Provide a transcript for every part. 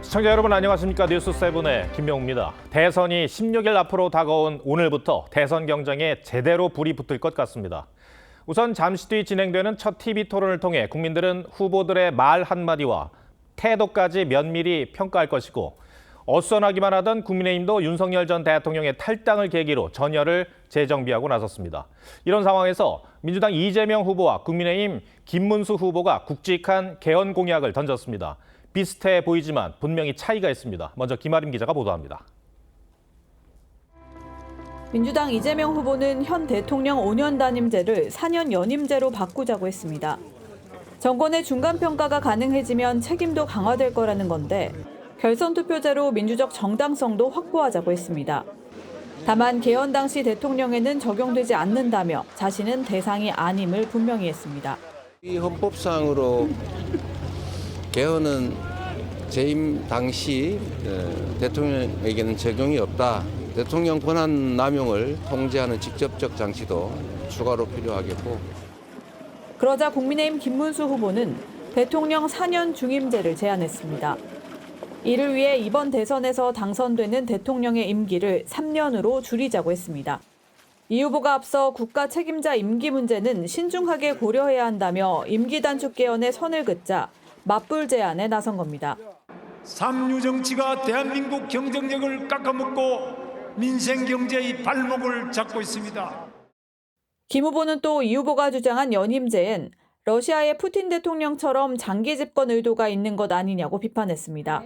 시청자 여러분 안녕하십니까? 뉴스7의 김명우입니다. 대선이 16일 앞으로 다가온 오늘부터 대선 경쟁에 제대로 불이 붙을 것 같습니다. 우선 잠시 뒤 진행되는 첫 TV 토론을 통해 국민들은 후보들의 말 한마디와 태도까지 면밀히 평가할 것이고 어수선하기만 하던 국민의힘도 윤석열 전 대통령의 탈당을 계기로 전열을 재정비하고 나섰습니다. 이런 상황에서 민주당 이재명 후보와 국민의힘 김문수 후보가 굵직한 개헌 공약을 던졌습니다. 비슷해 보이지만 분명히 차이가 있습니다. 먼저 김아림 기자가 보도합니다. 민주당 이재명 후보는 현 대통령 5년 단임제를 4년 연임제로 바꾸자고 했습니다. 정권의 중간평가가 가능해지면 책임도 강화될 거라는 건데 결선 투표제로 민주적 정당성도 확보하자고 했습니다. 다만 개헌 당시 대통령에는 적용되지 않는다며 자신은 대상이 아님을 분명히 했습니다. 이 헌법상으로 개헌은 재임 당시 대통령에게는 적용이 없다. 대통령 권한 남용을 통제하는 직접적 장치도 추가로 필요하겠고. 그러자 국민의힘 김문수 후보는 대통령 4년 중임제를 제안했습니다. 이를 위해 이번 대선에서 당선되는 대통령의 임기를 3년으로 줄이자고 했습니다. 이 후보가 앞서 국가 책임자 임기 문제는 신중하게 고려해야 한다며 임기 단축 개헌에 선을 긋자 맞불 제안에 나선 겁니다. 삼류 정치가 대한민국 경쟁력을 깎아먹고 민생 경제의 발목을 잡고 있습니다. 김 후보는 또 이 후보가 주장한 연임제엔 러시아의 푸틴 대통령처럼 장기 집권 의도가 있는 것 아니냐고 비판했습니다.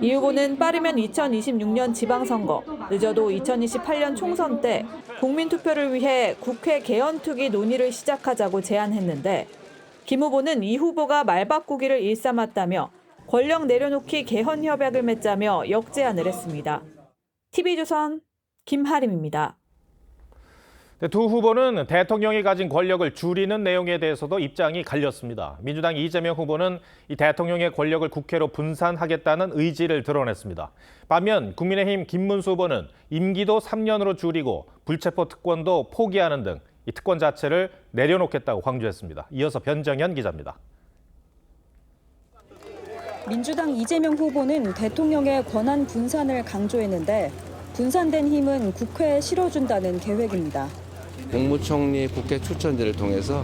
이 후보는 빠르면 2026년 지방선거, 늦어도 2028년 총선 때 국민투표를 위해 국회 개헌특위 논의를 시작하자고 제안했는데 김 후보는 이 후보가 말 바꾸기를 일삼았다며 권력 내려놓기 개헌 협약을 맺자며 역제안을 했습니다. TV조선 김하림입니다. 두 후보는 대통령이 가진 권력을 줄이는 내용에 대해서도 입장이 갈렸습니다. 민주당 이재명 후보는 이 대통령의 권력을 국회로 분산하겠다는 의지를 드러냈습니다. 반면 국민의힘 김문수 후보는 임기도 3년으로 줄이고 불체포 특권도 포기하는 등 이 특권 자체를 내려놓겠다고 강조했습니다. 이어서 변정현 기자입니다. 민주당 이재명 후보는 대통령의 권한 분산을 강조했는데 분산된 힘은 국회에 실어준다는 계획입니다. 국무총리 국회 추천제를 통해서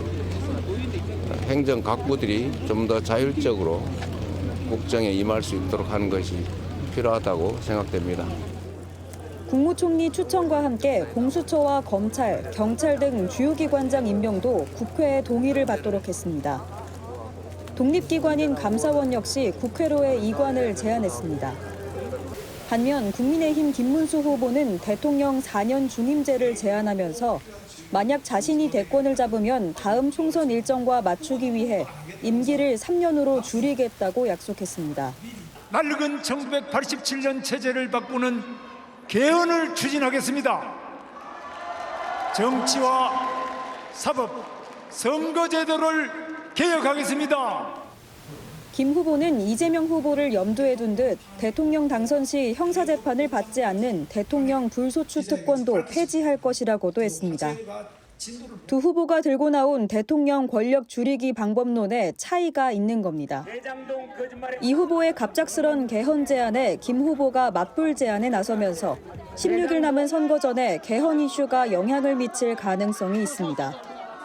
행정 각부들이 좀 더 자율적으로 국정에 임할 수 있도록 하는 것이 필요하다고 생각됩니다. 국무총리 추천과 함께 공수처와 검찰, 경찰 등 주요 기관장 임명도 국회의 동의를 받도록 했습니다. 독립기관인 감사원 역시 국회로의 이관을 제안했습니다. 반면 국민의힘 김문수 후보는 대통령 4년 중임제를 제안하면서 만약 자신이 대권을 잡으면 다음 총선 일정과 맞추기 위해 임기를 3년으로 줄이겠다고 약속했습니다. 낡은 1987년 체제를 바꾸는 개헌을 추진하겠습니다. 정치와 사법, 선거제도를 개혁하겠습니다. 김 후보는 이재명 후보를 염두에 둔 듯 대통령 당선 시 형사재판을 받지 않는 대통령 불소추 특권도 폐지할 것이라고도 했습니다. 두 후보가 들고 나온 대통령 권력 줄이기 방법론에 차이가 있는 겁니다. 이 후보의 갑작스런 개헌 제안에 김 후보가 맞불 제안에 나서면서 16일 남은 선거 전에 개헌 이슈가 영향을 미칠 가능성이 있습니다.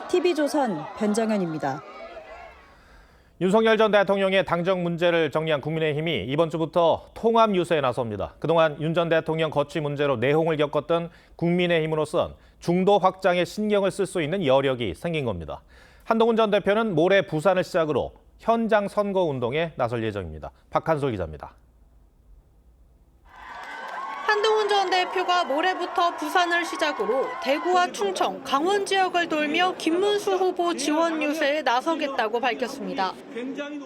TV조선 변정현입니다. 윤석열 전 대통령의 당정 문제를 정리한 국민의힘이 이번 주부터 통합 유세에 나섭니다. 그동안 윤 전 대통령 거취 문제로 내홍을 겪었던 국민의힘으로선 중도 확장에 신경을 쓸 수 있는 여력이 생긴 겁니다. 한동훈 전 대표는 모레 부산을 시작으로 현장 선거 운동에 나설 예정입니다. 박한솔 기자입니다. 한동훈 전 대표가 모레부터 부산을 시작으로 대구와 충청, 강원 지역을 돌며 김문수 후보 지원 유세에 나서겠다고 밝혔습니다.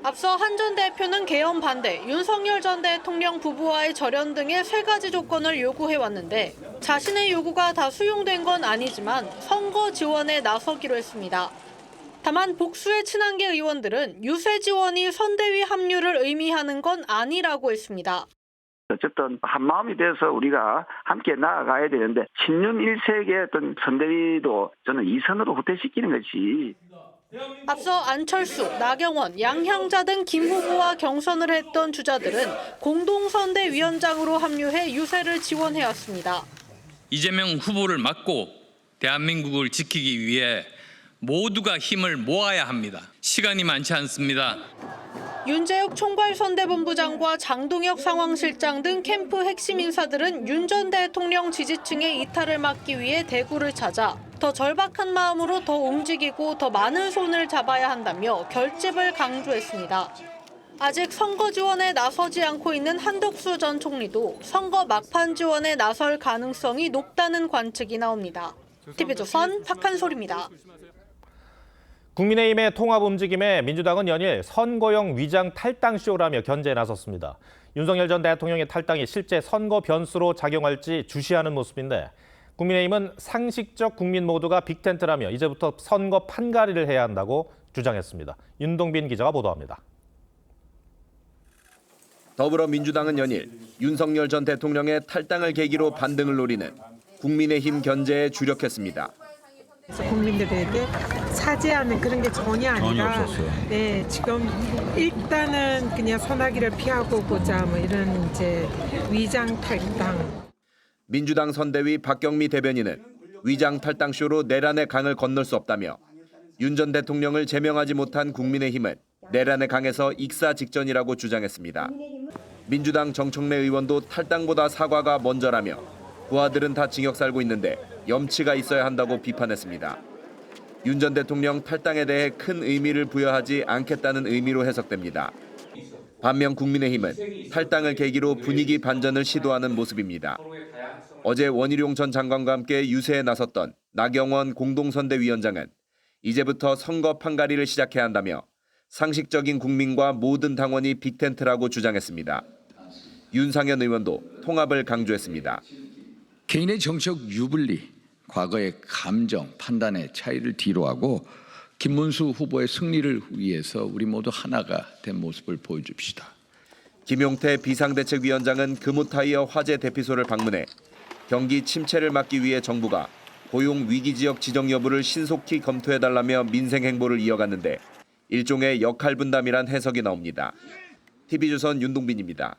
앞서 한 전 대표는 개헌 반대, 윤석열 전 대통령 부부와의 절연 등의 3가지 조건을 요구해왔는데 자신의 요구가 다 수용된 건 아니지만 선거 지원에 나서기로 했습니다. 다만 복수의 친한계 의원들은 유세 지원이 선대위 합류를 의미하는 건 아니라고 했습니다. 어쨌든 한마음이 돼서 우리가 함께 나아가야 되는데 친윤 일색의 어떤 선대위도 저는 이선으로 후퇴시키는 것이 앞서 안철수, 나경원, 양향자 등 김 후보와 경선을 했던 주자들은 공동선대위원장으로 합류해 유세를 지원해왔습니다. 이재명 후보를 막고 대한민국을 지키기 위해 모두가 힘을 모아야 합니다. 시간이 많지 않습니다. 윤재욱 총괄선대본부장과 장동혁 상황실장 등 캠프 핵심 인사들은 윤 전 대통령 지지층의 이탈을 막기 위해 대구를 찾아 더 절박한 마음으로 더 움직이고 더 많은 손을 잡아야 한다며 결집을 강조했습니다. 아직 선거 지원에 나서지 않고 있는 한덕수 전 총리도 선거 막판 지원에 나설 가능성이 높다는 관측이 나옵니다. TV조선 박한솔입니다. 국민의힘의 통합 움직임에 민주당은 연일 선거용 위장 탈당쇼라며 견제에 나섰습니다. 윤석열 전 대통령의 탈당이 실제 선거 변수로 작용할지 주시하는 모습인데 국민의힘은 상식적 국민 모두가 빅텐트라며 이제부터 선거 판가리를 해야 한다고 주장했습니다. 윤동빈 기자가 보도합니다. 더불어민주당은 연일 윤석열 전 대통령의 탈당을 계기로 반등을 노리는 국민의힘 견제에 주력했습니다. 국민들에게 사죄하는 그런 게 전혀 없었어요. 네, 지금 일단은 그냥 소나기를 피하고 보자 뭐 이런 이제 위장 탈당. 민주당 선대위 박경미 대변인은 위장 탈당쇼로 내란의 강을 건널 수 없다며 윤 전 대통령을 제명하지 못한 국민의힘은 내란의 강에서 익사 직전이라고 주장했습니다. 민주당 정청래 의원도 탈당보다 사과가 먼저라며 부하들은 다 징역 살고 있는데 염치가 있어야 한다고 비판했습니다. 윤 전 대통령 탈당에 대해 큰 의미를 부여하지 않겠다는 의미로 해석됩니다. 반면 국민의힘은 탈당을 계기로 분위기 반전을 시도하는 모습입니다. 어제 원희룡 전 장관과 함께 유세에 나섰던 나경원 공동선대위원장은 이제부터 선거 판가리를 시작해야 한다며 상식적인 국민과 모든 당원이 빅텐트라고 주장했습니다. 윤상현 의원도 통합을 강조했습니다. 개인의 정치적 유불리, 과거의 감정, 판단의 차이를 뒤로하고 김문수 후보의 승리를 위해서 우리 모두 하나가 된 모습을 보여줍시다. 김용태 비상대책위원장은 금호타이어 화재 대피소를 방문해 경기 침체를 막기 위해 정부가 고용 위기 지역 지정 여부를 신속히 검토해달라며 민생 행보를 이어갔는데 일종의 역할 분담이란 해석이 나옵니다. TV조선 윤동빈입니다.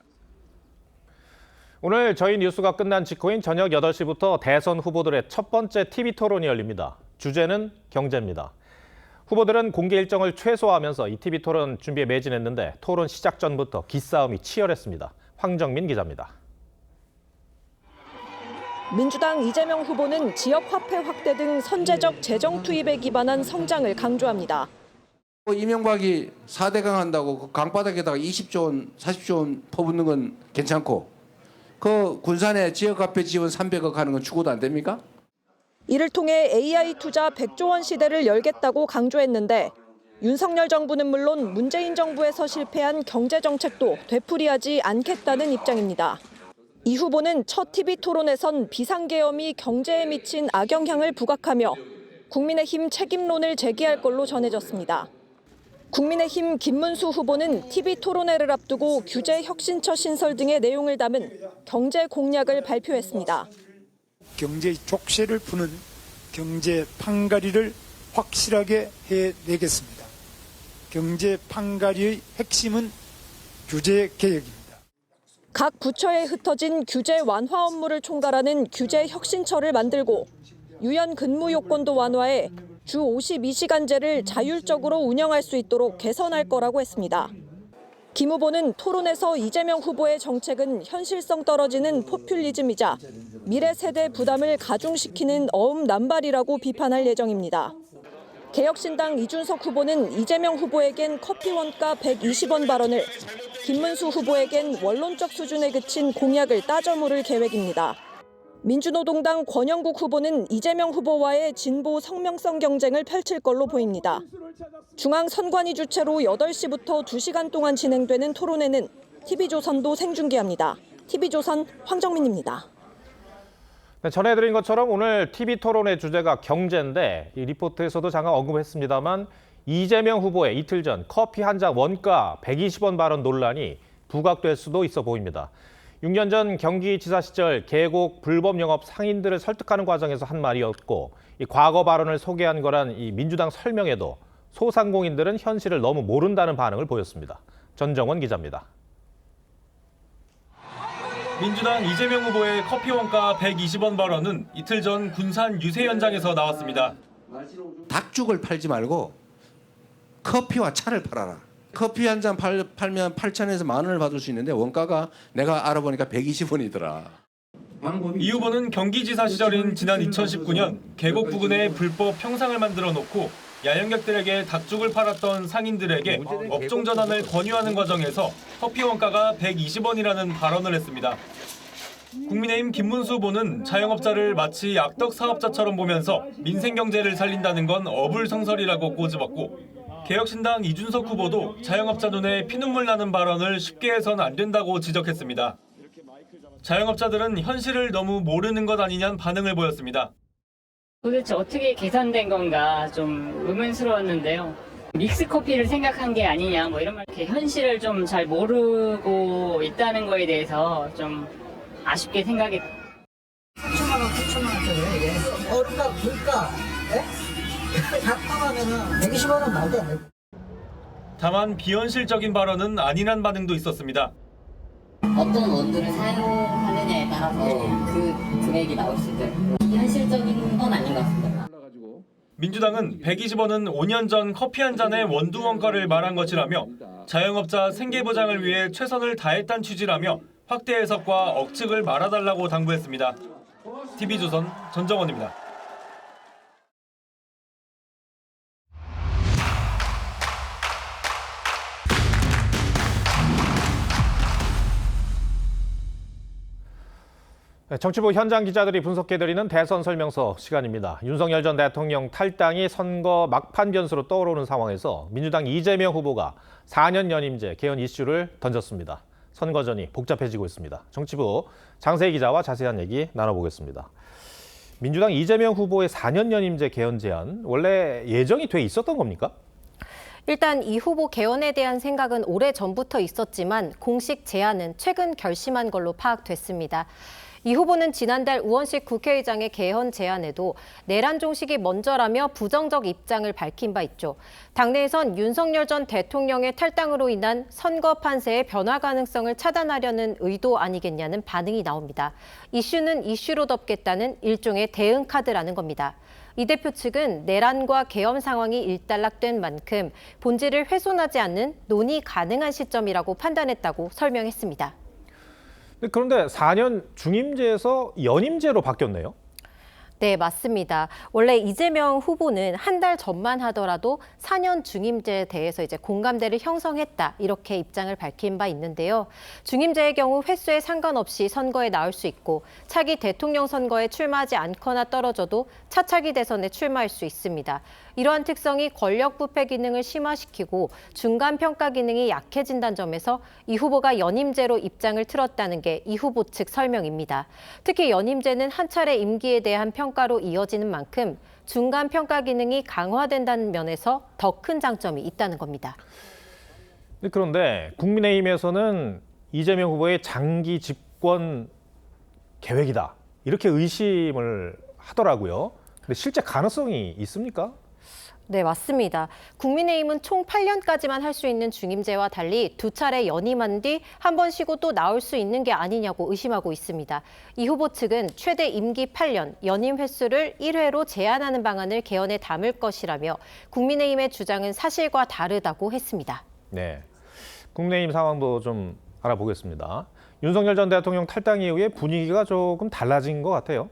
오늘 저희 뉴스가 끝난 직후인 저녁 8시부터 대선 후보들의 첫 번째 TV 토론이 열립니다. 주제는 경제입니다. 후보들은 공개 일정을 최소화하면서 이 TV 토론 준비에 매진했는데 토론 시작 전부터 기싸움이 치열했습니다. 황정민 기자입니다. 민주당 이재명 후보는 지역 화폐 확대 등 선제적 재정 투입에 기반한 성장을 강조합니다. 이명박이 4대강 한다고 그 강바닥에다가 20조 원, 40조 원 퍼붓는 건 괜찮고 그 군산에 지역화폐 지원 300억 하는 건 추구도 안 됩니까? 이를 통해 AI 투자 100조 원 시대를 열겠다고 강조했는데 윤석열 정부는 물론 문재인 정부에서 실패한 경제 정책도 되풀이하지 않겠다는 입장입니다. 이 후보는 첫 TV 토론에선 비상계엄이 경제에 미친 악영향을 부각하며 국민의힘 책임론을 제기할 걸로 전해졌습니다. 국민의힘 김문수 후보는 TV 토론회를 앞두고 규제 혁신처 신설 등의 내용을 담은 경제 공약을 발표했습니다. 경제 족쇄를 푸는 경제 판가리를 확실하게 해내겠습니다. 경제 판가리의 핵심은 규제 개혁입니다. 각 부처에 흩어진 규제 완화 업무를 총괄하는 규제 혁신처를 만들고 유연 근무 요건도 완화해 주 52시간제를 자율적으로 운영할 수 있도록 개선할 거라고 했습니다. 김 후보는 토론에서 이재명 후보의 정책은 현실성 떨어지는 포퓰리즘이자 미래 세대 부담을 가중시키는 어음남발이라고 비판할 예정입니다. 개혁신당 이준석 후보는 이재명 후보에겐 커피 원가 120원 발언을, 김문수 후보에겐 원론적 수준에 그친 공약을 따져 물을 계획입니다. 민주노동당 권영국 후보는 이재명 후보와의 진보 성명성 경쟁을 펼칠 걸로 보입니다. 중앙선관위 주최로 8시부터 2시간 동안 진행되는 토론회는 TV조선도 생중계합니다. TV조선 황정민입니다. 네, 전해드린 것처럼 오늘 TV 토론의 주제가 경제인데 이 리포트에서도 잠깐 언급했습니다만 이재명 후보의 이틀 전 커피 한 잔 원가 120원 발언 논란이 부각될 수도 있어 보입니다. 6년 전 경기지사 시절 계곡 불법 영업 상인들을 설득하는 과정에서 한 말이었고 이 과거 발언을 소개한 거란 이 민주당 설명에도 소상공인들은 현실을 너무 모른다는 반응을 보였습니다. 전정원 기자입니다. 민주당 이재명 후보의 커피 원가 120원 발언은 이틀 전 군산 유세 현장에서 나왔습니다. 닭죽을 팔지 말고 커피와 차를 팔아라. 커피 한 잔 팔면 8,000원에서 10,000원을 받을 수 있는데 원가가 내가 알아보니까 120원이더라. 이 후보는 경기지사 시절인 지난 2019년 계곡 부근에 불법 평상을 만들어 놓고 야영객들에게 닭죽을 팔았던 상인들에게 업종 전환을 권유하는 과정에서 커피 원가가 120원이라는 발언을 했습니다. 국민의힘 김문수 후보는 자영업자를 마치 악덕 사업자처럼 보면서 민생경제를 살린다는 건 어불성설이라고 꼬집었고, 개혁신당 이준석 후보도 자영업자 눈에 피눈물 나는 발언을 쉽게 해선 안 된다고 지적했습니다. 자영업자들은 현실을 너무 모르는 것 아니냐는 반응을 보였습니다. 도대체 어떻게 계산된 건가 좀 의문스러웠는데요. 믹스커피를 생각한 게 아니냐 뭐 이런 말, 이렇게 현실을 좀 잘 모르고 있다는 거에 대해서 좀 아쉽게 생각이. 3천만 원, 9천만 원짜리 이게 얼음과 물가, 다 포함하면은 120원 원 말도 안 돼. 다만 비현실적인 발언은 아니란 반응도 있었습니다. 어떤 원두를 사용하느냐에 따라서 그 금액이 나올 수 있어요. 현실적인 건 아닌 것 같습니다. 민주당은 120원은 5년 전 커피 한 잔의 원두 원가를 말한 것이라며 자영업자 생계 보장을 위해 최선을 다했다는 취지라며 확대 해석과 억측을 말아달라고 당부했습니다. TV조선 전정원입니다. 정치부 현장 기자들이 분석해드리는 대선 설명서 시간입니다. 윤석열 전 대통령 탈당이 선거 막판 변수로 떠오르는 상황에서 민주당 이재명 후보가 4년 연임제 개헌 이슈를 던졌습니다. 선거전이 복잡해지고 있습니다. 정치부 장세희 기자와 자세한 얘기 나눠보겠습니다. 민주당 이재명 후보의 4년 연임제 개헌 제안 원래 예정이 돼 있었던 겁니까? 일단 이 후보 개헌에 대한 생각은 오래전부터 있었지만 공식 제안은 최근 결심한 걸로 파악됐습니다. 이 후보는 지난달 우원식 국회의장의 개헌 제안에도 내란 종식이 먼저라며 부정적 입장을 밝힌 바 있죠. 당내에선 윤석열 전 대통령의 탈당으로 인한 선거 판세의 변화 가능성을 차단하려는 의도 아니겠냐는 반응이 나옵니다. 이슈는 이슈로 덮겠다는 일종의 대응 카드라는 겁니다. 이 대표 측은 내란과 계엄 상황이 일단락된 만큼 본질을 훼손하지 않는 논의 가능한 시점이라고 판단했다고 설명했습니다. 그런데 4년 중임제에서 연임제로 바뀌었네요. 네, 맞습니다. 원래 이재명 후보는 한 달 전만 하더라도 4년 중임제에 대해서 이제 공감대를 형성했다, 이렇게 입장을 밝힌 바 있는데요. 중임제의 경우 횟수에 상관없이 선거에 나올 수 있고 차기 대통령 선거에 출마하지 않거나 떨어져도 차차기 대선에 출마할 수 있습니다. 이러한 특성이 권력 부패 기능을 심화시키고 중간 평가 기능이 약해진다는 점에서 이 후보가 연임제로 입장을 틀었다는 게 이 후보 측 설명입니다. 특히 연임제는 한 차례 임기에 대한 평가로 이어지는 만큼 중간 평가 기능이 강화된다는 면에서 더 큰 장점이 있다는 겁니다. 그런데 국민의힘에서는 이재명 후보의 장기 집권 계획이다, 이렇게 의심을 하더라고요. 근데 실제 가능성이 있습니까? 네, 맞습니다. 국민의힘은 총 8년까지만 할 수 있는 중임제와 달리 두 차례 연임한 뒤 한 번 쉬고 또 나올 수 있는 게 아니냐고 의심하고 있습니다. 이 후보 측은 최대 임기 8년, 연임 횟수를 1회로 제한하는 방안을 개헌에 담을 것이라며 국민의힘의 주장은 사실과 다르다고 했습니다. 네, 국민의힘 상황도 좀 알아보겠습니다. 윤석열 전 대통령 탈당 이후에 분위기가 조금 달라진 것 같아요.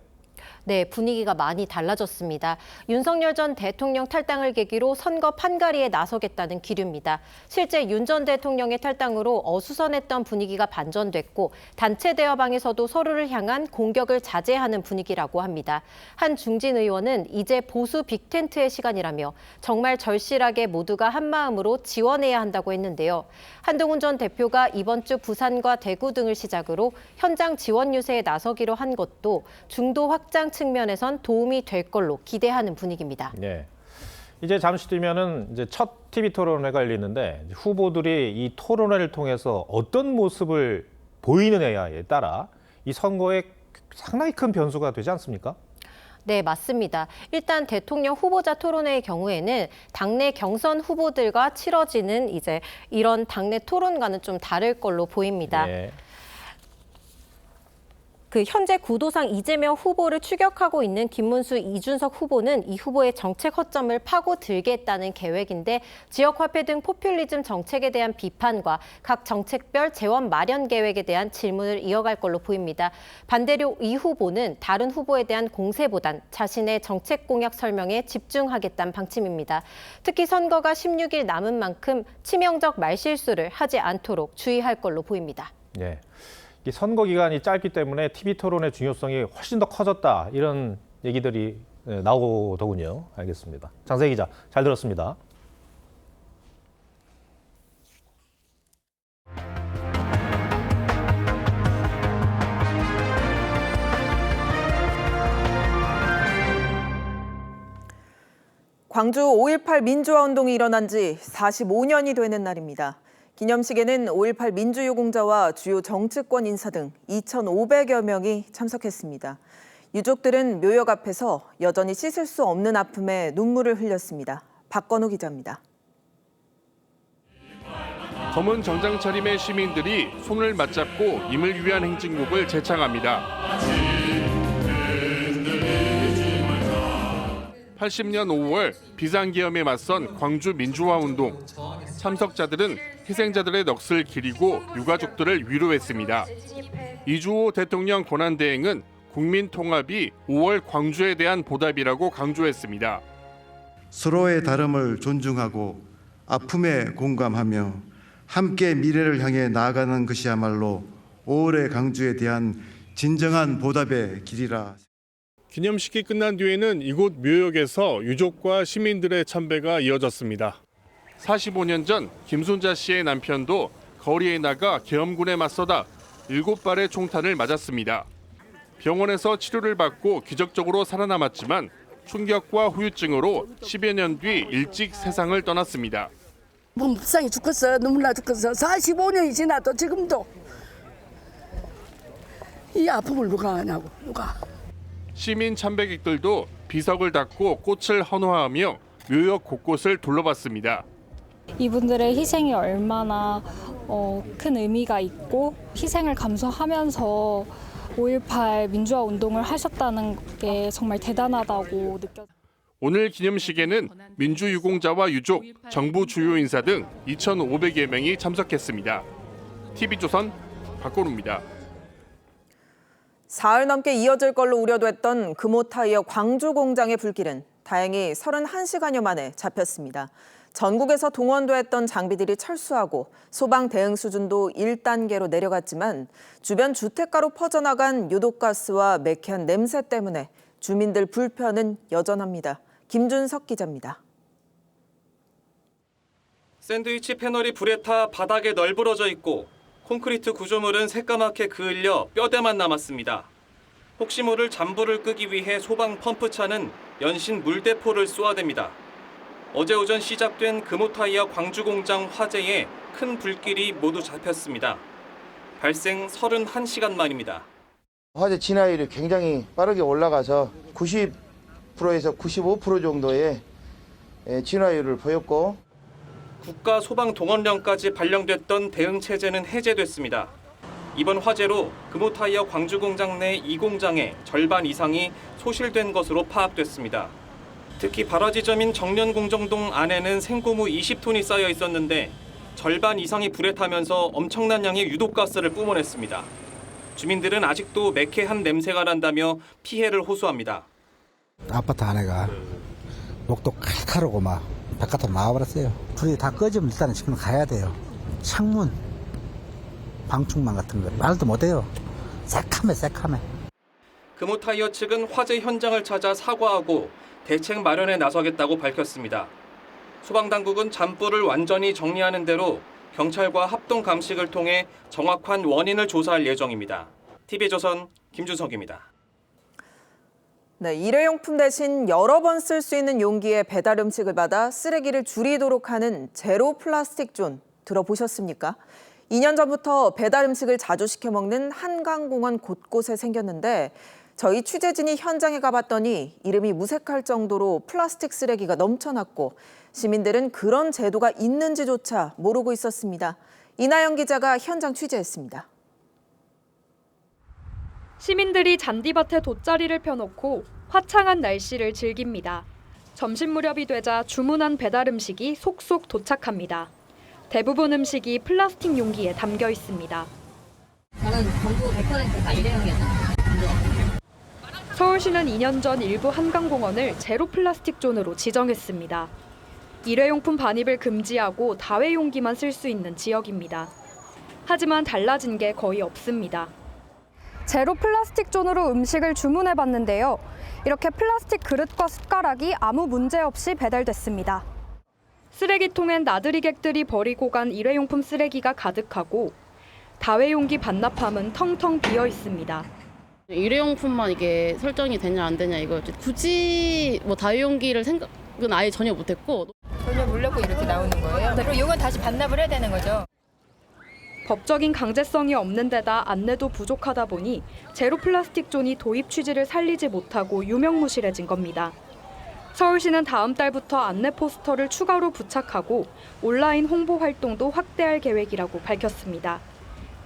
네, 분위기가 많이 달라졌습니다. 윤석열 전 대통령 탈당을 계기로 선거 판가리에 나서겠다는 기류입니다. 실제 윤 전 대통령의 탈당으로 어수선했던 분위기가 반전됐고 단체 대화방에서도 서로를 향한 공격을 자제하는 분위기라고 합니다. 한 중진 의원은 이제 보수 빅텐트의 시간이라며 정말 절실하게 모두가 한마음으로 지원해야 한다고 했는데요. 한동훈 전 대표가 이번 주 부산과 대구 등을 시작으로 현장 지원 유세에 나서기로 한 것도 중도 확장 측면에선 도움이 될 걸로 기대하는 분위기입니다. 네, 이제 잠시 뒤면은 이제 첫 TV 토론회가 열리는데 후보들이 이 토론회를 통해서 어떤 모습을 보이느냐에 따라 이 선거에 상당히 큰 변수가 되지 않습니까? 네, 맞습니다. 일단 대통령 후보자 토론회의 경우에는 당내 경선 후보들과 치러지는 이제 이런 당내 토론과는 좀 다를 걸로 보입니다. 네. 현재 구도상 이재명 후보를 추격하고 있는 김문수, 이준석 후보는 이 후보의 정책 허점을 파고들겠다는 계획인데 지역 화폐 등 포퓰리즘 정책에 대한 비판과 각 정책별 재원 마련 계획에 대한 질문을 이어갈 걸로 보입니다. 반대로 이 후보는 다른 후보에 대한 공세보단 자신의 정책 공약 설명에 집중하겠다는 방침입니다. 특히 선거가 16일 남은 만큼 치명적 말실수를 하지 않도록 주의할 걸로 보입니다. 네. 이 선거 기간이 짧기 때문에 TV 토론의 중요성이 훨씬 더 커졌다. 이런 얘기들이 나오더군요. 알겠습니다. 장세 기자, 잘 들었습니다. 광주 5.18 민주화 운동이 일어난 지 45년이 되는 날입니다. 기념식에는 5.18 민주유공자와 주요 정치권 인사 등 2,500여 명이 참석했습니다. 유족들은 묘역 앞에서 여전히 씻을 수 없는 아픔에 눈물을 흘렸습니다. 박건우 기자입니다. 검은 정장 차림의 시민들이 손을 맞잡고 임을 위한 행진곡을 재창합니다. 80년 5월 비상계엄에 맞선 광주 민주화 운동. 참석자들은 희생자들의 넋을 기리고 유가족들을 위로했습니다. 이주호 대통령 권한대행은 국민 통합이 5월 광주에 대한 보답이라고 강조했습니다. 서로의 다름을 존중하고 아픔에 공감하며 함께 미래를 향해 나아가는 것이야말로 5월의 광주에 대한 진정한 보답의 길이라. 기념식이 끝난 뒤에는 이곳 묘역에서 유족과 시민들의 참배가 이어졌습니다. 45년 전 김순자 씨의 남편도 거리에 나가 계엄군에 맞서다 7발의 총탄을 맞았습니다. 병원에서 치료를 받고 기적적으로 살아남았지만 충격과 후유증으로 10여 년 뒤 일찍 세상을 떠났습니다. 너무 불쌍해 죽겠어. 눈물 나 죽겠어. 45년이 지나도 지금도 이 아픔을 누가 하냐고. 누가. 시민 참배객들도 비석을 닫고 꽃을 헌화하며 묘역 곳곳을 둘러봤습니다. 이분들의 희생이 얼마나 큰 의미가 있고 희생을 감수하면서 5.18 민주화 운동을 하셨다는 게 정말 대단하다고 느껴져요. 오늘 기념식에는 민주유공자와 유족, 정부 주요 인사 등 2,500여 명이 참석했습니다. TV조선 박건우입니다. 사흘 넘게 이어질 걸로 우려됐던 금호타이어 광주 공장의 불길은 다행히 31시간여 만에 잡혔습니다. 전국에서 동원됐던 장비들이 철수하고 소방 대응 수준도 1단계로 내려갔지만 주변 주택가로 퍼져나간 유독가스와 매캐한 냄새 때문에 주민들 불편은 여전합니다. 김준석 기자입니다. 샌드위치 패널이 불에 타 바닥에 널브러져 있고 콘크리트 구조물은 새까맣게 그을려 뼈대만 남았습니다. 혹시 모를 잔불을 끄기 위해 소방 펌프차는 연신 물대포를 쏘아댑니다. 어제 오전 시작된 금호타이어 광주 공장 화재에 큰 불길이 모두 잡혔습니다. 발생 31시간 만입니다. 화재 진화율이 굉장히 빠르게 올라가서 90%에서 95% 정도의 진화율을 보였고 국가소방동원령까지 발령됐던 대응 체제는 해제됐습니다. 이번 화재로 금호타이어 광주 공장 내 2공장의 절반 이상이 소실된 것으로 파악됐습니다. 특히 발화 지점인 정련공정동 안에는 생고무 20톤이 쌓여 있었는데 절반 이상이 불에 타면서 엄청난 양의 유독가스를 뿜어냈습니다. 주민들은 아직도 매캐한 냄새가 난다며 피해를 호소합니다. 아파트 안에가 녹도 칼칼하고 막 바깥으로 나와버렸어요. 불이 다 꺼지면 일단은 지금 가야 돼요. 창문, 방충망 같은 거 말도 못해요. 새카매. 금호타이어 측은 화재 현장을 찾아 사과하고 대책 마련에 나서겠다고 밝혔습니다. 소방당국은 잔불을 완전히 정리하는 대로 경찰과 합동 감식을 통해 정확한 원인을 조사할 예정입니다. TV조선 김준석입니다. 네, 일회용품 대신 여러 번 쓸 수 있는 용기에 배달 음식을 받아 쓰레기를 줄이도록 하는 제로 플라스틱 존 들어보셨습니까? 2년 전부터 배달 음식을 자주 시켜 먹는 한강공원 곳곳에 생겼는데 저희 취재진이 현장에 가봤더니 이름이 무색할 정도로 플라스틱 쓰레기가 넘쳐났고 시민들은 그런 제도가 있는지조차 모르고 있었습니다. 이나영 기자가 현장 취재했습니다. 시민들이 잔디밭에 돗자리를 펴놓고 화창한 날씨를 즐깁니다. 점심 무렵이 되자 주문한 배달 음식이 속속 도착합니다. 대부분 음식이 플라스틱 용기에 담겨 있습니다. 저는 전부 100%다 일회용이었어요. 서울시는 2년 전 일부 한강공원을 제로 플라스틱 존으로 지정했습니다. 일회용품 반입을 금지하고 다회용기만 쓸 수 있는 지역입니다. 하지만 달라진 게 거의 없습니다. 제로 플라스틱 존으로 음식을 주문해봤는데요. 이렇게 플라스틱 그릇과 숟가락이 아무 문제 없이 배달됐습니다. 쓰레기통엔 나들이객들이 버리고 간 일회용품 쓰레기가 가득하고 다회용기 반납함은 텅텅 비어 있습니다. 일회용품만 이게 설정이 되냐 안 되냐 이거 굳이 뭐 다회용기를 생각은 아예 전혀 못했고. 전혀 몰랐고 이렇게 나오는 거예요? 그럼 이건 다시 반납을 해야 되는 거죠? 법적인 강제성이 없는 데다 안내도 부족하다 보니 제로 플라스틱 존이 도입 취지를 살리지 못하고 유명무실해진 겁니다. 서울시는 다음 달부터 안내 포스터를 추가로 부착하고 온라인 홍보 활동도 확대할 계획이라고 밝혔습니다.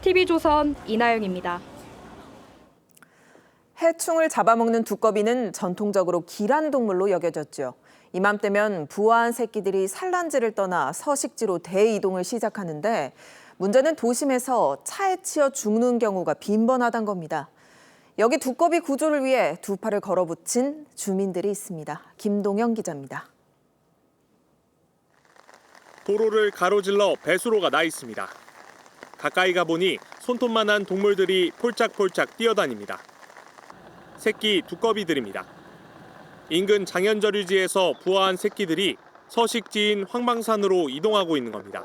TV조선 이나영입니다. 해충을 잡아먹는 두꺼비는 전통적으로 길한 동물로 여겨졌죠. 이맘때면 부화한 새끼들이 산란지를 떠나 서식지로 대이동을 시작하는데 문제는 도심에서 차에 치여 죽는 경우가 빈번하단 겁니다. 여기 두꺼비 구조를 위해 두 팔을 걸어붙인 주민들이 있습니다. 김동영 기자입니다. 도로를 가로질러 배수로가 나 있습니다. 가까이 가보니 손톱만한 동물들이 폴짝폴짝 뛰어다닙니다. 새끼 두꺼비들입니다. 인근 장현저류지에서 부화한 새끼들이 서식지인 황방산으로 이동하고 있는 겁니다.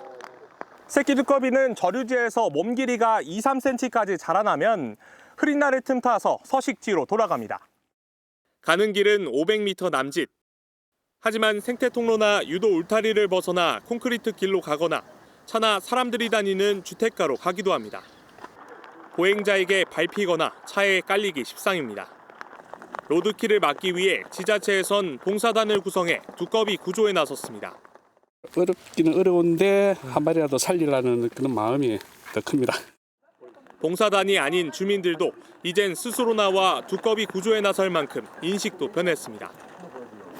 새끼 두꺼비는 저류지에서 몸 길이가 2-3cm까지 자라나면 흐린 날을 틈타서 서식지로 돌아갑니다. 가는 길은 500m 남짓. 하지만 생태통로나 유도 울타리를 벗어나 콘크리트 길로 가거나 차나 사람들이 다니는 주택가로 가기도 합니다. 보행자에게 밟히거나 차에 깔리기 십상입니다. 로드킬을 막기 위해 지자체에선 봉사단을 구성해 두꺼비 구조에 나섰습니다. 어렵기는 어려운데 한 마리라도 살리려는 그런 마음이 더 큽니다. 봉사단이 아닌 주민들도 이젠 스스로 나와 두꺼비 구조에 나설 만큼 인식도 변했습니다.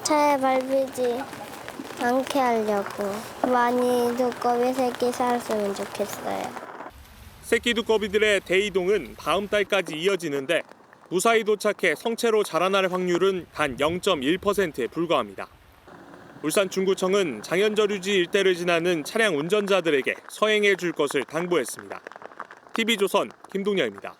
차에 밟히지 않게 하려고 많이 두꺼비 새끼 살았으면 좋겠어요. 새끼 두꺼비들의 대이동은 다음 달까지 이어지는데 무사히 도착해 성체로 자라날 확률은 단 0.1%에 불과합니다. 울산 중구청은 장현저류지 일대를 지나는 차량 운전자들에게 서행해 줄 것을 당부했습니다. TV조선 김동열입니다.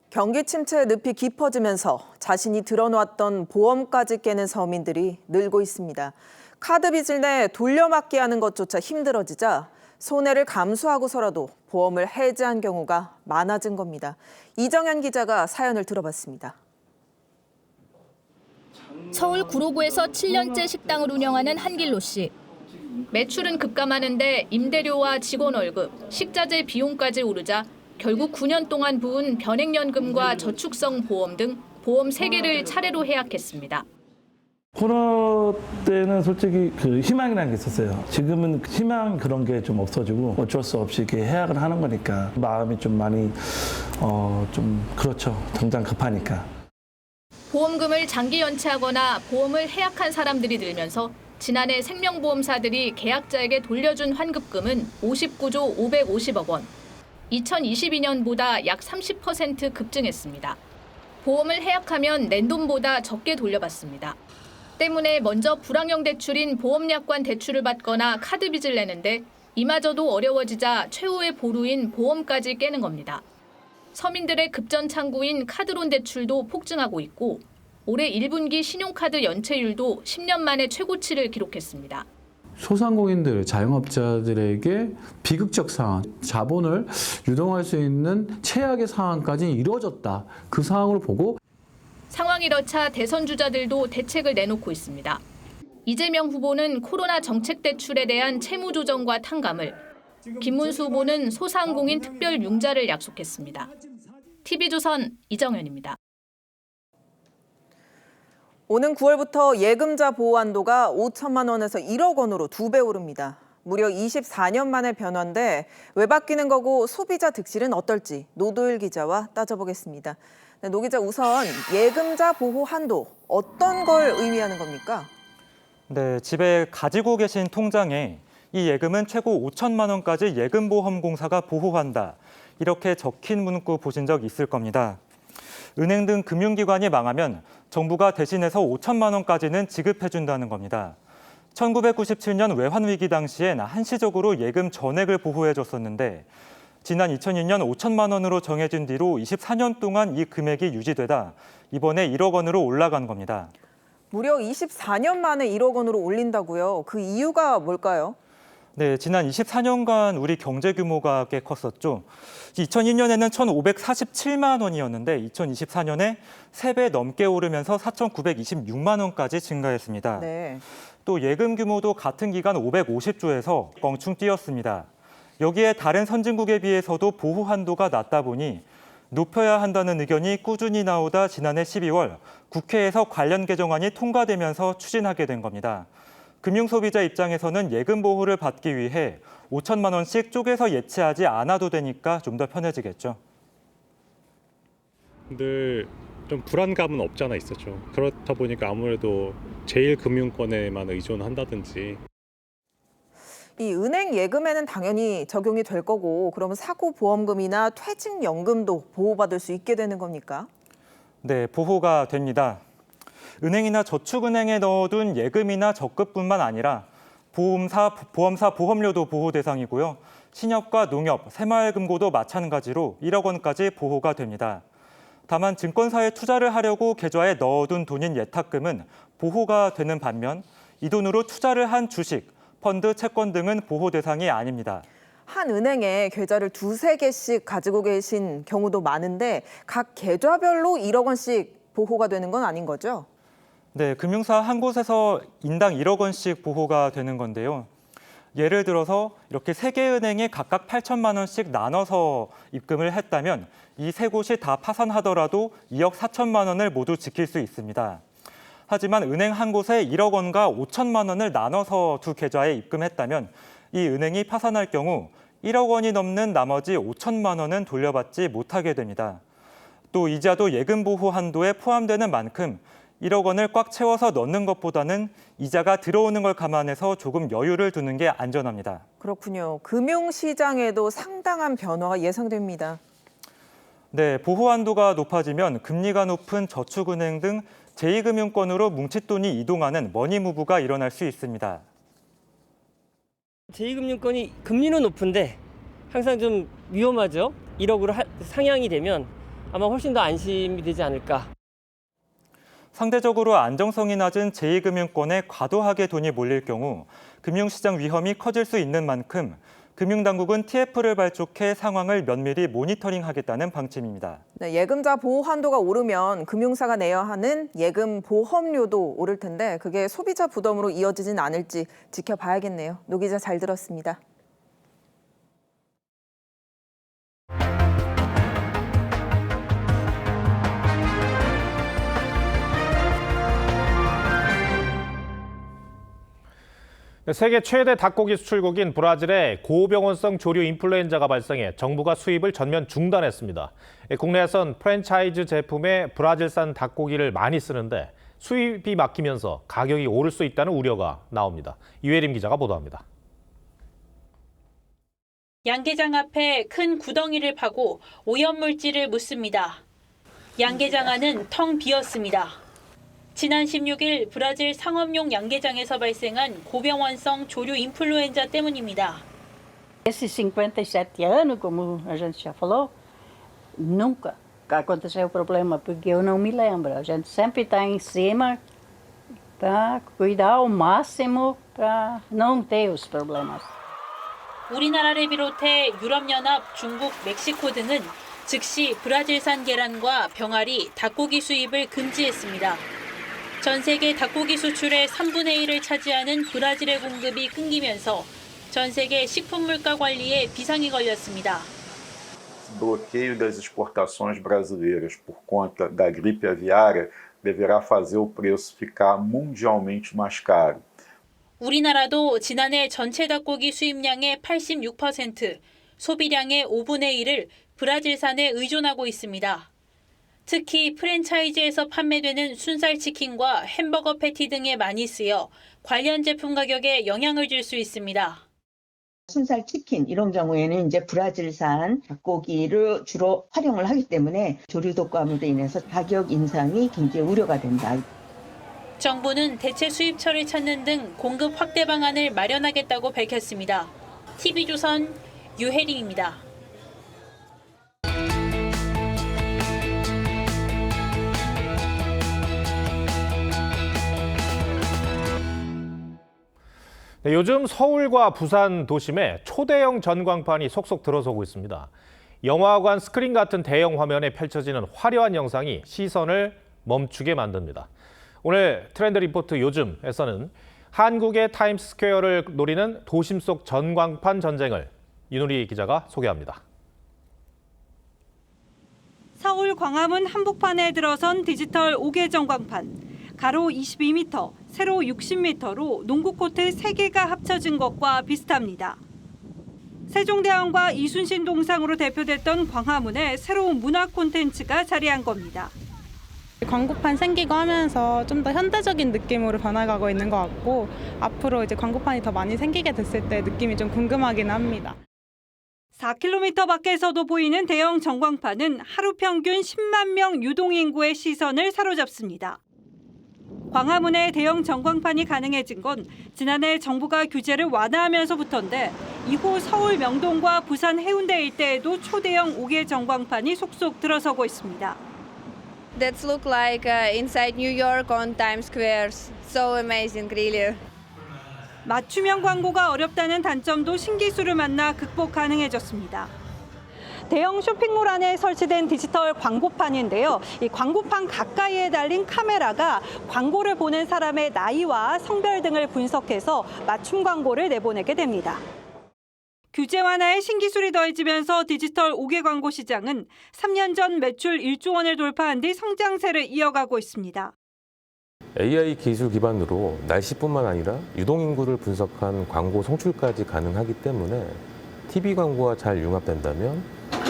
경기 침체의 늪이 깊어지면서 자신이 들어놓았던 보험까지 깨는 서민들이 늘고 있습니다. 카드 빚을 내 돌려막기 하는 것조차 힘들어지자 손해를 감수하고서라도 보험을 해지한 경우가 많아진 겁니다. 이정현 기자가 사연을 들어봤습니다. 서울 구로구에서 7년째 식당을 운영하는 한길로 씨. 매출은 급감하는데 임대료와 직원 월급, 식자재 비용까지 오르자 결국 9년 동안 부은 변액연금과 저축성 보험 등 보험 3개를 차례로 해약했습니다. 코로나 때는 솔직히 그 희망이라는 게 있었어요. 지금은 희망 그런 게 좀 없어지고 어쩔 수 없이 이렇게 해약을 하는 거니까 마음이 좀 많이 좀 그렇죠. 당장 급하니까. 보험금을 장기 연체하거나 보험을 해약한 사람들이 늘면서 지난해 생명보험사들이 계약자에게 돌려준 환급금은 59조 550억 원. 2022년보다 약 30% 급증했습니다. 보험을 해약하면 낸 돈보다 적게 돌려받습니다. 때문에 먼저 불황형 대출인 보험약관 대출을 받거나 카드 빚을 내는데 이마저도 어려워지자 최후의 보루인 보험까지 깨는 겁니다. 서민들의 급전창구인 카드론 대출도 폭증하고 있고 올해 1분기 신용카드 연체율도 10년 만에 최고치를 기록했습니다. 소상공인들, 자영업자들에게 비극적 상황, 자본을 유동할 수 있는 최악의 상황까지 이루어졌다. 그 상황을 보고 상황이 더 차 대선 주자들도 대책을 내놓고 있습니다. 이재명 후보는 코로나 정책 대출에 대한 채무 조정과 탕감을, 김문수 후보는 소상공인 특별 융자를 약속했습니다. TV조선 이정현입니다. 오는 9월부터 예금자 보호 한도가 5천만 원에서 1억 원으로 2배 오릅니다. 무려 24년 만의 변화인데 왜 바뀌는 거고 소비자 득실은 어떨지 노도일 기자와 따져보겠습니다. 네, 노 기자, 우선 예금자 보호 한도 어떤 걸 의미하는 겁니까? 네, 집에 가지고 계신 통장에 이 예금은 최고 5천만 원까지 예금보험공사가 보호한다. 이렇게 적힌 문구 보신 적 있을 겁니다. 은행 등 금융기관이 망하면 정부가 대신해서 5천만 원까지는 지급해준다는 겁니다. 1997년 외환위기 당시엔 한시적으로 예금 전액을 보호해줬었는데 지난 2002년 5천만 원으로 정해진 뒤로 24년 동안 이 금액이 유지되다 이번에 1억 원으로 올라간 겁니다. 무려 24년 만에 1억 원으로 올린다고요? 그 이유가 뭘까요? 네, 지난 24년간 우리 경제 규모가 꽤 컸었죠. 2002년에는 1,547만 원이었는데 2024년에 3배 넘게 오르면서 4,926만 원까지 증가했습니다. 네. 또 예금 규모도 같은 기간 550조에서 껑충 뛰었습니다. 여기에 다른 선진국에 비해서도 보호 한도가 낮다 보니 높여야 한다는 의견이 꾸준히 나오다 지난해 12월 국회에서 관련 개정안이 통과되면서 추진하게 된 겁니다. 금융소비자 입장에서는 예금 보호를 받기 위해 5천만 원씩 쪼개서 예치하지 않아도 되니까 좀 더 편해지겠죠. 근데 좀 불안감은 없지 않아 있었죠. 그렇다 보니까 아무래도 제1금융권에만 의존한다든지. 이 은행 예금에는 당연히 적용이 될 거고 그러면 사고보험금이나 퇴직연금도 보호받을 수 있게 되는 겁니까? 네, 보호가 됩니다. 은행이나 저축은행에 넣어둔 예금이나 적금뿐만 아니라 보험사 보험료도 보호 대상이고요. 신협과 농협, 새마을금고도 마찬가지로 1억 원까지 보호가 됩니다. 다만 증권사에 투자를 하려고 계좌에 넣어둔 돈인 예탁금은 보호가 되는 반면 이 돈으로 투자를 한 주식, 펀드, 채권 등은 보호 대상이 아닙니다. 한 은행에 계좌를 2-3개씩 가지고 계신 경우도 많은데 각 계좌별로 1억 원씩 보호가 되는 건 아닌 거죠? 네, 금융사 한 곳에서 인당 1억 원씩 보호가 되는 건데요. 예를 들어서 이렇게 3개 은행에 각각 8천만 원씩 나눠서 입금을 했다면 이 3곳이 다 파산하더라도 2억 4천만 원을 모두 지킬 수 있습니다. 하지만 은행 한 곳에 1억 원과 5천만 원을 나눠서 두 계좌에 입금했다면 이 은행이 파산할 경우 1억 원이 넘는 나머지 5천만 원은 돌려받지 못하게 됩니다. 또 이자도 예금 보호 한도에 포함되는 만큼 1억 원을 꽉 채워서 넣는 것보다는 이자가 들어오는 걸 감안해서 조금 여유를 두는 게 안전합니다. 그렇군요. 금융시장에도 상당한 변화가 예상됩니다. 네, 보호 한도가 높아지면 금리가 높은 저축은행 등 제2금융권으로 뭉칫돈이 이동하는 머니무브가 일어날 수 있습니다. 제2금융권이 금리는 높은데 항상 좀 위험하죠. 1억으로 상향이 되면 아마 훨씬 더 안심이 되지 않을까. 상대적으로 안정성이 낮은 제2금융권에 과도하게 돈이 몰릴 경우 금융시장 위험이 커질 수 있는 만큼 금융당국은 TF를 발족해 상황을 면밀히 모니터링하겠다는 방침입니다. 네, 예금자 보호 한도가 오르면 금융사가 내야 하는 예금 보험료도 오를 텐데 그게 소비자 부담으로 이어지진 않을지 지켜봐야겠네요. 노 기자 잘 들었습니다. 세계 최대 닭고기 수출국인 브라질에 고병원성 조류 인플루엔자가 발생해 정부가 수입을 전면 중단했습니다. 국내에선 프랜차이즈 제품에 브라질산 닭고기를 많이 쓰는데 수입이 막히면서 가격이 오를 수 있다는 우려가 나옵니다. 이회림 기자가 보도합니다. 양계장 앞에 큰 구덩이를 파고 오염물질을 묻습니다. 양계장 안은 텅 비었습니다. 지난 16일 브라질 상업용 양계장에서 발생한 고병원성 조류 인플루엔자 때문입니다. Esses 57 anos, como a gente já falou, nunca aconteceu problema, porque eu não me lembro. A gente sempre está em cima para cuidar ao máximo para não ter os problemas. 우리나라를 비롯해 유럽연합, 중국, 멕시코 등은 즉시 브라질산 계란과 병아리, 닭고기 수입을 금지했습니다. 전 세계 닭고기 수출의 3분의 1을 차지하는 브라질의 공급이 끊기면서 전 세계 식품 물가 관리에 비상이 걸렸습니다. bloqueio das exportações brasileiras por conta da gripe aviária deverá fazer o preço ficar mundialmente mais caro. 우리나라도 지난해 전체 닭고기 수입량의 86%, 소비량의 5분의 1을 브라질산에 의존하고 있습니다. 특히 프랜차이즈에서 판매되는 순살 치킨과 햄버거 패티 등에 많이 쓰여 관련 제품 가격에 영향을 줄 수 있습니다. 순살 치킨 이런 경우에는 이제 브라질산 닭고기를 주로 활용을 하기 때문에 조류 독감으로 인해서 가격 인상이 굉장히 우려가 된다. 정부는 대체 수입처를 찾는 등 공급 확대 방안을 마련하겠다고 밝혔습니다. TV조선 유혜림입니다. 네, 요즘 서울과 부산 도심에 초대형 전광판이 속속 들어서고 있습니다. 영화관 스크린 같은 대형 화면에 펼쳐지는 화려한 영상이 시선을 멈추게 만듭니다. 오늘 트렌드 리포트 요즘에서는 한국의 타임스퀘어를 노리는 도심 속 전광판 전쟁을 윤우리 기자가 소개합니다. 서울 광화문 한복판에 들어선 디지털 5개 전광판. 가로 22m, 세로 60m로 농구 코트 3개가 합쳐진 것과 비슷합니다. 세종대왕과 이순신 동상으로 대표됐던 광화문에 새로운 문화 콘텐츠가 자리한 겁니다. 광고판 생기고 하면서 좀 더 현대적인 느낌으로 변화가고 있는 것 같고 앞으로 이제 광고판이 더 많이 생기게 됐을 때 느낌이 좀 궁금하긴 합니다. 4km 밖에서도 보이는 대형 전광판은 하루 평균 10만 명 유동인구의 시선을 사로잡습니다. 광화문에 대형 전광판이 가능해진 건 지난해 정부가 규제를 완화하면서부터인데 이후 서울 명동과 부산 해운대 일대에도 초대형 5개 전광판이 속속 들어서고 있습니다. That look like inside New York on Times Square. So amazing, really. 맞춤형 광고가 어렵다는 단점도 신기술을 만나 극복 가능해졌습니다. 대형 쇼핑몰 안에 설치된 디지털 광고판인데요. 이 광고판 가까이에 달린 카메라가 광고를 보는 사람의 나이와 성별 등을 분석해서 맞춤 광고를 내보내게 됩니다. 규제 완화에 신기술이 더해지면서 디지털 5개 광고 시장은 3년 전 매출 1조 원을 돌파한 뒤 성장세를 이어가고 있습니다. AI 기술 기반으로 날씨뿐만 아니라 유동인구를 분석한 광고 송출까지 가능하기 때문에 TV 광고와 잘 융합된다면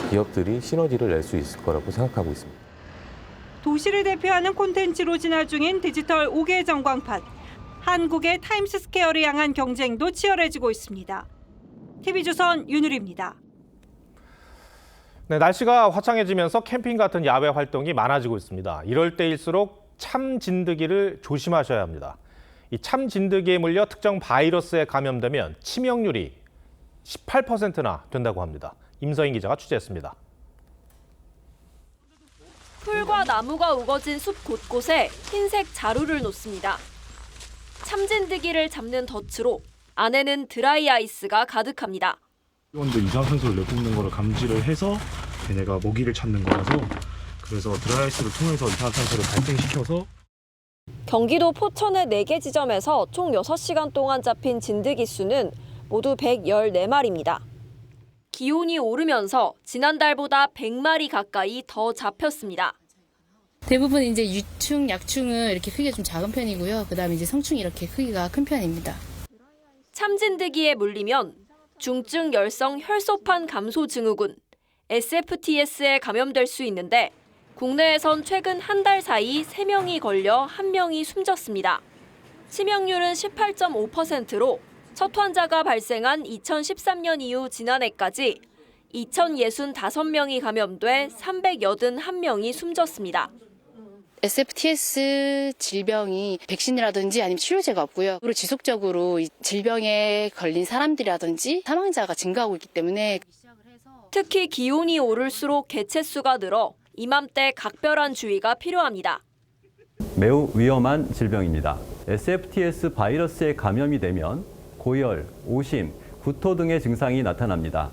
기업들이 시너지를 낼 수 있을 거라고 생각하고 있습니다. 도시를 대표하는 콘텐츠로 진화 중인 디지털 5개 전광판. 한국의 타임스스퀘어를 향한 경쟁도 치열해지고 있습니다. TV조선 윤우리입니다. 네, 날씨가 화창해지면서 캠핑 같은 야외 활동이 많아지고 있습니다. 이럴 때일수록 참 진드기를 조심하셔야 합니다. 이 참 진드기에 물려 특정 바이러스에 감염되면 치명률이 18%나 된다고 합니다. 임서인 기자가 취재했습니다. 풀과 나무가 우거진 숲 곳곳에 흰색 자루를 놓습니다. 참진드기를 잡는 덫으로 안에는 드라이 아이스가 가득합니다. 원도 이산화탄소를 내뿜는 거를 감지를 해서 얘네가 먹이를 찾는 거라서 그래서 드라이아이스를 통해서 이산화탄소를 발생시켜서 경기도 포천의 4개 지점에서 총 6시간 동안 잡힌 진드기 수는 모두 114마리입니다. 기온이 오르면서 지난달보다 100마리 가까이 더 잡혔습니다. 대부분 이제 유충, 약충은 이렇게 크기가 좀 작은 편이고요. 그다음에 이제 성충이 이렇게 크기가 큰 편입니다. 참진드기에 물리면 중증 열성 혈소판 감소 증후군 SFTS에 감염될 수 있는데 국내에선 최근 한 달 사이 3명이 걸려 1명이 숨졌습니다. 치명률은 18.5%로 첫 환자가 발생한 2013년 이후 지난해까지 2,065명이 감염돼 381명이 숨졌습니다. SFTS 질병이 백신이라든지 아니면 치료제가 없고요. 그리고 지속적으로 이 질병에 걸린 사람들이라든지 사망자가 증가하고 있기 때문에 특히 기온이 오를수록 개체수가 늘어 이맘때 각별한 주의가 필요합니다. 매우 위험한 질병입니다. SFTS 바이러스에 감염이 되면 고열, 오심, 구토 등의 증상이 나타납니다.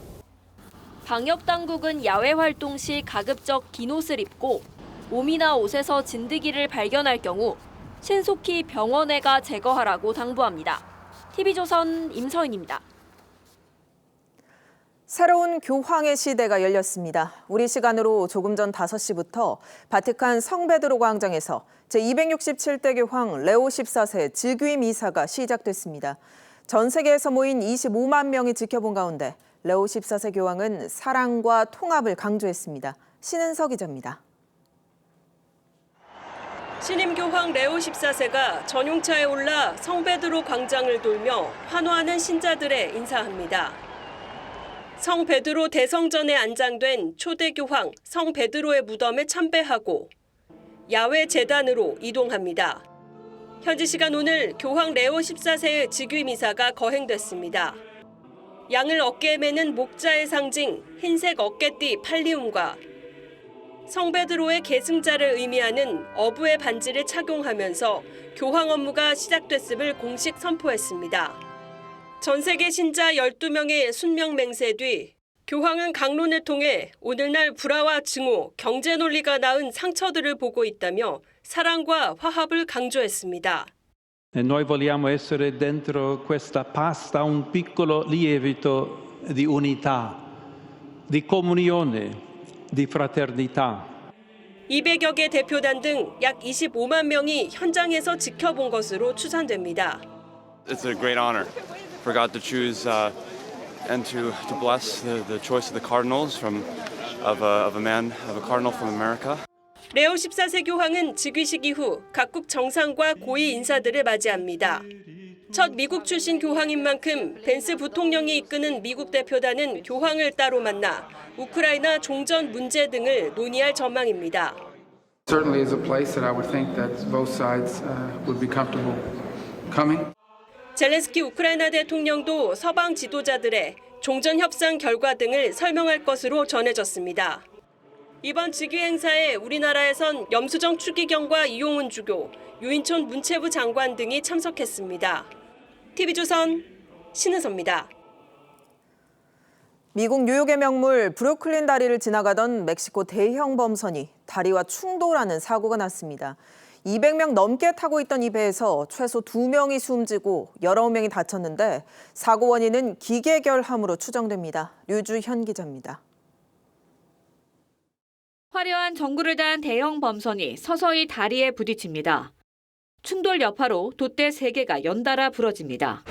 방역당국은 야외 활동 시 가급적 긴 옷을 입고 몸이나 옷에서 진드기를 발견할 경우 신속히 병원에 가 제거하라고 당부합니다. TV조선 임서인입니다. 새로운 교황의 시대가 열렸습니다. 우리 시간으로 조금 전 5시부터 바티칸 성베드로 광장에서 제267대 교황 레오 14세 즉위 미사가 시작됐습니다. 전 세계에서 모인 25만 명이 지켜본 가운데 레오 14세 교황은 사랑과 통합을 강조했습니다. 신은서 기자입니다. 신임 교황 레오 14세가 전용차에 올라 성베드로 광장을 돌며 환호하는 신자들에 인사합니다. 성 베드로 대성전에 안장된 초대 교황 성 베드로의 무덤에 참배하고 야외 제단으로 이동합니다. 현지 시간 오늘 교황 레오 14세의 즉위 미사가 거행됐습니다. 양을 어깨에 매는 목자의 상징 흰색 어깨띠 팔리움과 성 베드로의 계승자를 의미하는 어부의 반지를 착용하면서 교황 업무가 시작됐음을 공식 선포했습니다. 전 세계 신자 12명의 순명 맹세 뒤 교황은 강론을 통해 오늘날 불화와 증오, 경제 논리가 낳은 상처들을 보고 있다며 사랑과 화합을 강조했습니다. Noi vogliamo essere dentro questa pasta un piccolo lievito di unità, di comunione, di fraternità. 200여 개 대표단 등 약 25만 명이 현장에서 지켜본 것으로 추산됩니다. It's a great honor for God to choose and to bless the choice of the cardinals of a cardinal from America. 레오 14세 교황은 즉위식 이후 각국 정상과 고위 인사들을 맞이합니다. 첫 미국 출신 교황인 만큼 벤스 부통령이 이끄는 미국 대표단은 교황을 따로 만나 우크라이나 종전 문제 등을 논의할 전망입니다. Certainly is a place that I would think that both sides would be comfortable coming. 젤렌스키 우크라이나 대통령도 서방 지도자들의 종전 협상 결과 등을 설명할 것으로 전해졌습니다. 이번 즉위 행사에 우리나라에선 염수정 추기경과 이용훈 주교, 유인촌 문체부 장관 등이 참석했습니다. TV조선 신은서입니다. 미국 뉴욕의 명물 브루클린 다리를 지나가던 멕시코 대형 범선이 다리와 충돌하는 사고가 났습니다. 200명 넘게 타고 있던 이 배에서 최소 2명이 숨지고 19명이 다쳤는데 사고 원인은 기계 결함으로 추정됩니다. 류주현 기자입니다. 화려한 전구를 단 대형 범선이 서서히 다리에 부딪힙니다. 충돌 여파로 돛대 3개가 연달아 부러집니다.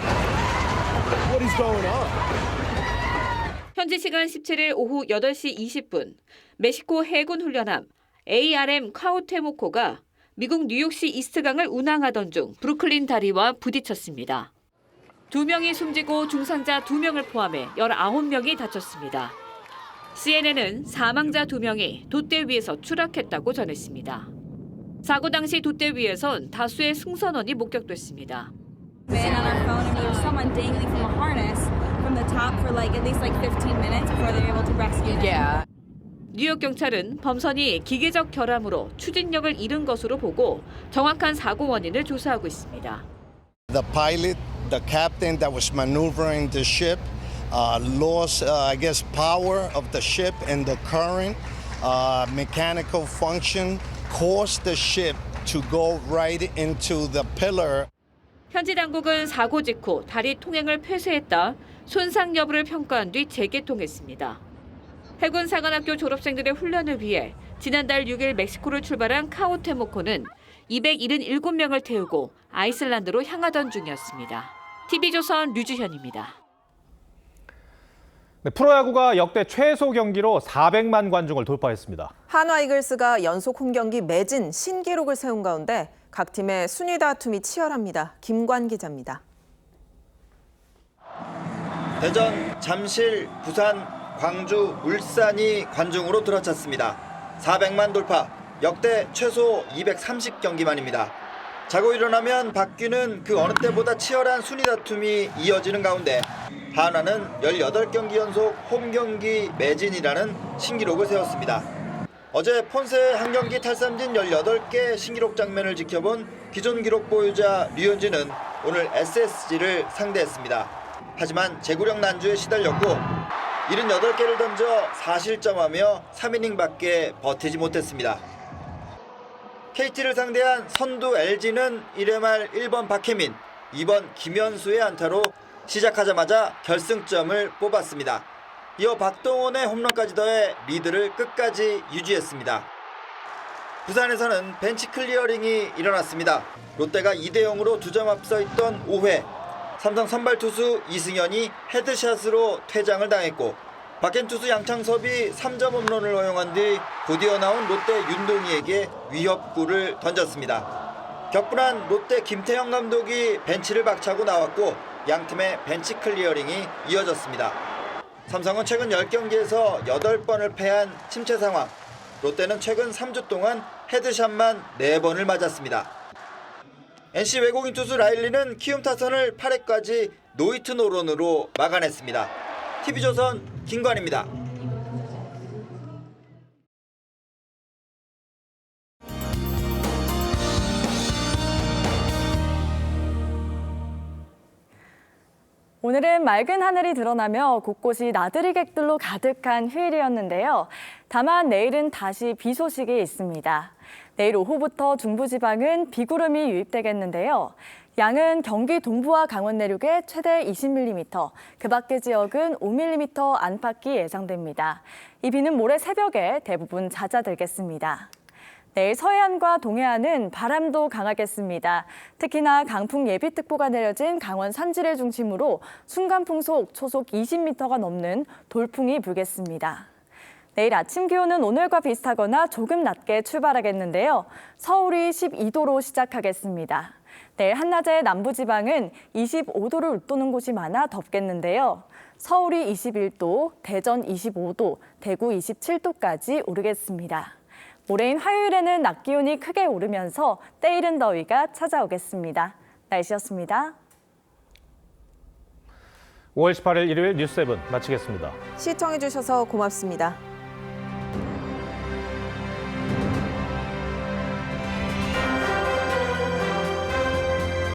현지 시간 17일 오후 8시 20분, 멕시코 해군 훈련함 ARM 카우테모코가 미국 뉴욕시 이스트강을 운항하던 중 브루클린 다리와 부딪혔습니다. 2명이 숨지고 중상자 2명을 포함해 19명이 다쳤습니다. CNN은 사망자 2명이 돛대 위에서 추락했다고 전했습니다. 사고 당시 돛대 위에선 다수의 승선원이 목격됐습니다. 뉴욕 경찰은 범선이 기계적 결함으로 추진력을 잃은 것으로 보고 정확한 사고 원인을 조사하고 있습니다. The pilot, the captain that was maneuvering the ship lost, I guess, power of the ship and the current mechanical function caused the ship to go right into the pillar. 현지 당국은 사고 직후 다리 통행을 폐쇄했다 손상 여부를 평가한 뒤 재개통했습니다. 해군 사관학교 졸업생들의 훈련을 위해 지난달 6일 멕시코를 출발한 카우테모코는 277명을 태우고 아이슬란드로 향하던 중이었습니다. TV조선 류주현입니다. 네, 프로야구가 역대 최소 경기로 400만 관중을 돌파했습니다. 한화 이글스가 연속 홈경기 매진 신기록을 세운 가운데 각 팀의 순위 다툼이 치열합니다. 김관 기자입니다. 대전, 잠실, 부산, 광주, 울산이 관중으로 들어찼습니다. 400만 돌파, 역대 최소 230경기만입니다. 자고 일어나면 바뀌는 그 어느 때보다 치열한 순위 다툼이 이어지는 가운데 한화는 18경기 연속 홈경기 매진이라는 신기록을 세웠습니다. 어제 폰세 한 경기 탈삼진 18개 신기록 장면을 지켜본 기존 기록 보유자 류현진은 오늘 SSG를 상대했습니다. 하지만 제구력 난주에 시달렸고 78개를 던져 4실점하며 3이닝밖에 버티지 못했습니다. KT를 상대한 선두 LG는 1회 말 1번 박혜민, 2번 김현수의 안타로 시작하자마자 결승점을 뽑았습니다. 이어 박동원의 홈런까지 더해 리드를 끝까지 유지했습니다. 부산에서는 벤치 클리어링이 일어났습니다. 롯데가 2대0으로 2점 앞서 있던 5회 삼성 선발 투수 이승현이 헤드샷으로 퇴장을 당했고 박앤 투수 양창섭이 3점 홈런을 허용한 뒤 곧이어 나온 롯데 윤동희에게 위협구를 던졌습니다. 격분한 롯데 김태형 감독이 벤치를 박차고 나왔고 양팀의 벤치 클리어링이 이어졌습니다. 삼성은 최근 10경기에서 8번을 패한 침체 상황. 롯데는 최근 3주 동안 헤드샷만 4번을 맞았습니다. NC 외국인 투수 라일리는 키움 타선을 8회까지 노히트 노런으로 막아냈습니다. TV조선 김관입니다. 오늘은 맑은 하늘이 드러나며 곳곳이 나들이 객들로 가득한 휴일이었는데요. 다만 내일은 다시 비 소식이 있습니다. 내일 오후부터 중부지방은 비구름이 유입되겠는데요. 양은 경기 동부와 강원 내륙에 최대 20mm, 그 밖의 지역은 5mm 안팎이 예상됩니다. 이 비는 모레 새벽에 대부분 잦아들겠습니다. 내일 서해안과 동해안은 바람도 강하겠습니다. 특히나 강풍 예비특보가 내려진 강원 산지를 중심으로 순간풍속 초속 20m가 넘는 돌풍이 불겠습니다. 내일 아침 기온은 오늘과 비슷하거나 조금 낮게 출발하겠는데요. 서울이 12도로 시작하겠습니다. 내일 한낮에 남부지방은 25도를 웃도는 곳이 많아 덥겠는데요. 서울이 21도, 대전 25도, 대구 27도까지 오르겠습니다. 모레인 화요일에는 낮 기온이 크게 오르면서 때이른 더위가 찾아오겠습니다. 날씨였습니다. 5월 18일 일요일 뉴스7 마치겠습니다. 시청해주셔서 고맙습니다.